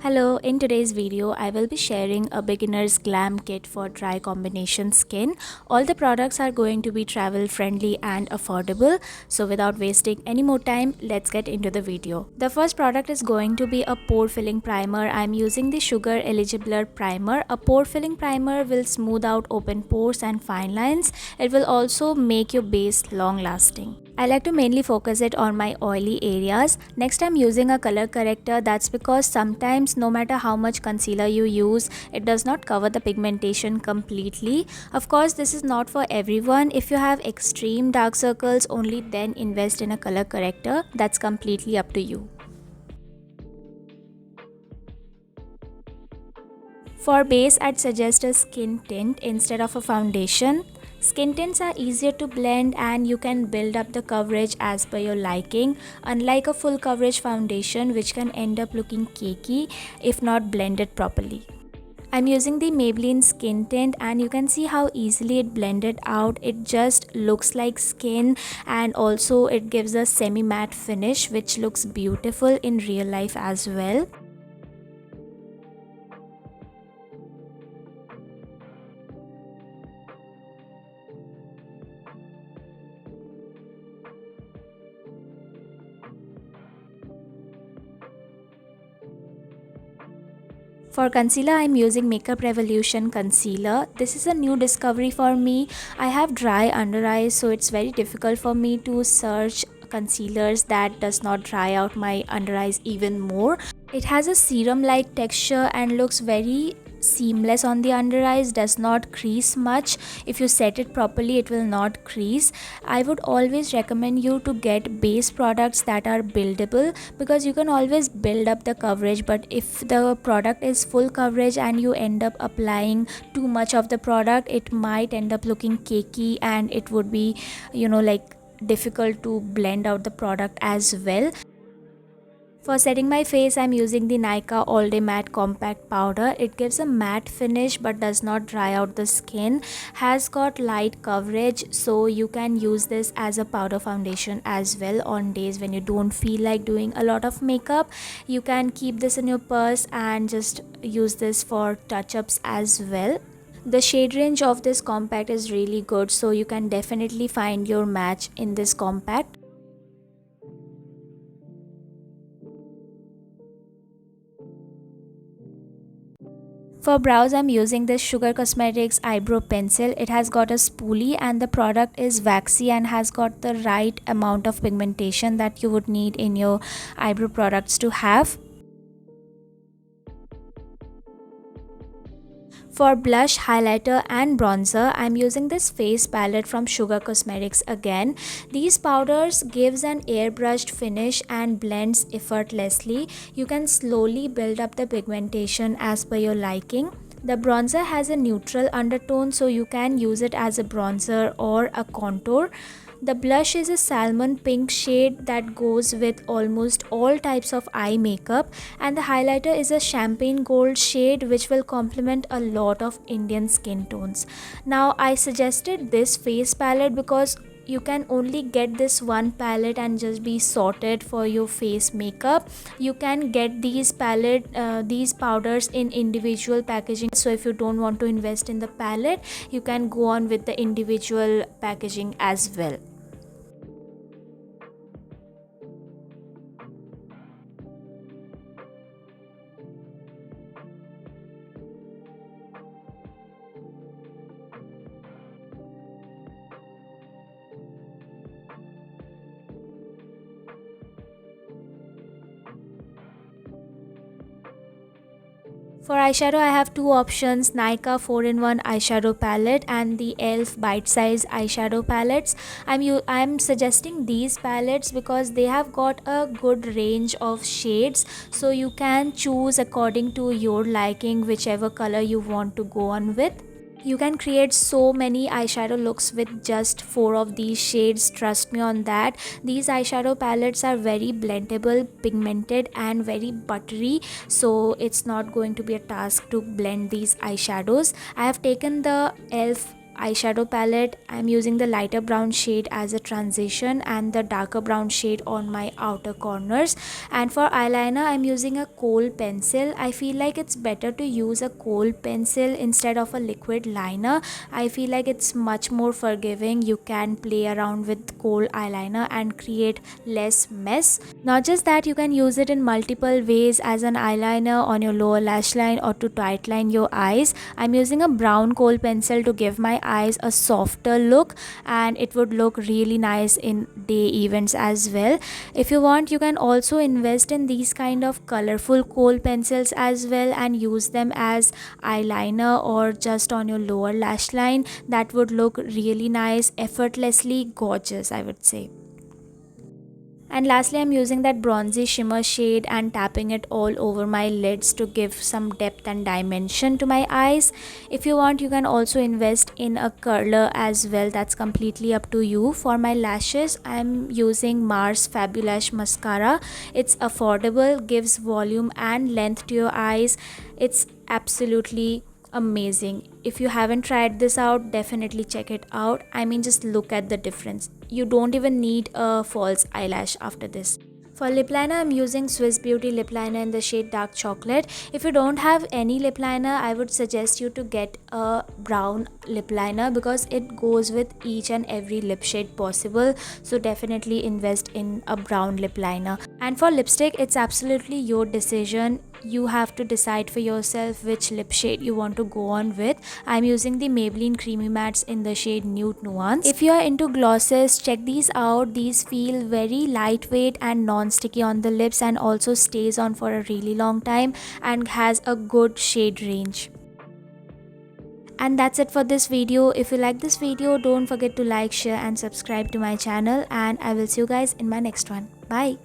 Hello, in today's video, I will be sharing a beginner's glam kit for dry combination skin. All the products are going to be travel friendly and affordable. So without wasting any more time, let's get into the video. The first product is going to be a pore filling primer. I'm using the Sugar Eligiblur primer. A pore filling primer will smooth out open pores and fine lines. It will also make your base long lasting. I like to mainly focus it on my oily areas. Next, I'm using a color corrector. That's because sometimes no matter how much concealer you use, it does not cover the pigmentation completely. Of course, this is not for everyone. If you have extreme dark circles, only then invest in a color corrector. That's completely up to you. For base, I'd suggest a skin tint instead of a foundation. Skin tints are easier to blend and you can build up the coverage as per your liking, unlike a full coverage foundation which can end up looking cakey if not blended properly. I'm using the Maybelline skin tint and you can see how easily it blended out. It just looks like skin and also it gives a semi-matte finish which looks beautiful in real life as well. For concealer, I'm using Makeup Revolution concealer. This is a new discovery for me. I have dry under eyes, so it's very difficult for me to search concealers that does not dry out my under eyes even more. It has a serum like texture and looks very seamless on the under eyes, does not crease much. If you set it properly, it will not crease. I would always recommend you to get base products that are buildable because you can always build up the coverage, but if the product is full coverage and you end up applying too much of the product, it might end up looking cakey and it would be like difficult to blend out the product as well. For setting my face, I'm using the Nykaa All Day Matte Compact Powder. It gives a matte finish but does not dry out the skin. Has got light coverage, so you can use this as a powder foundation as well on days when you don't feel like doing a lot of makeup. You can keep this in your purse and just use this for touch-ups as well. The shade range of this compact is really good, so you can definitely find your match in this compact. For brows, I'm using this Sugar Cosmetics eyebrow pencil. It has got a spoolie and the product is waxy and has got the right amount of pigmentation that you would need in your eyebrow products to have. For blush, highlighter and bronzer, I'm using this face palette from Sugar Cosmetics again. These powders gives an airbrushed finish and blends effortlessly. You can slowly build up the pigmentation as per your liking. The bronzer has a neutral undertone, so you can use it as a bronzer or a contour. The blush is a salmon pink shade that goes with almost all types of eye makeup, and the highlighter is a champagne gold shade which will complement a lot of Indian skin tones. Now, I suggested this face palette because you can only get this one palette and just be sorted for your face makeup. You can get these powders in individual packaging, so if you don't want to invest in the palette, you can go on with the individual packaging as well. For eyeshadow, I have two options, Nykaa 4-in-1 eyeshadow palette and the e.l.f. bite-size eyeshadow palettes. I'm suggesting these palettes because they have got a good range of shades, so you can choose according to your liking whichever color you want to go on with. You can create so many eyeshadow looks with just 4 of these shades, trust me on that. These eyeshadow palettes are very blendable, pigmented and very buttery, so it's not going to be a task to blend these eyeshadows. I have taken the e.l.f. eyeshadow palette. I'm using the lighter brown shade as a transition and the darker brown shade on my outer corners. And for eyeliner, I'm using a kohl pencil. I feel like it's better to use a kohl pencil instead of a liquid liner. I feel like it's much more forgiving. You can play around with kohl eyeliner and create less mess. Not just that, you can use it in multiple ways as an eyeliner on your lower lash line or to tightline your eyes. I'm using a brown kohl pencil to give my eyes a softer look, and it would look really nice in day events as well. If you want, you can also invest in these kind of colorful kohl pencils as well and use them as eyeliner or just on your lower lash line. That would look really nice, effortlessly gorgeous, I would say. And lastly, I'm using that bronzy shimmer shade and tapping it all over my lids to give some depth and dimension to my eyes. If you want, you can also invest in a curler as well. That's completely up to you. For my lashes, I'm using Mars Fabulash mascara. It's affordable, gives volume and length to your eyes. It's absolutely amazing. If you haven't tried this out, definitely check it out. I mean, just look at the difference. You don't even need a false eyelash after this. For lip liner, I'm using Swiss Beauty lip liner in the shade Dark Chocolate. If you don't have any lip liner, I would suggest you to get a brown lip liner because it goes with each and every lip shade possible. So definitely invest in a brown lip liner. And for lipstick, it's absolutely your decision. You have to decide for yourself which lip shade you want to go on with. I'm using the Maybelline Creamy Mattes in the shade Nude Nuance. If you are into glosses, check these out. These feel very lightweight and non-sticky on the lips and also stays on for a really long time and has a good shade range. And that's it for this video. If you like this video, don't forget to like, share and subscribe to my channel, and I will see you guys in my next one. Bye.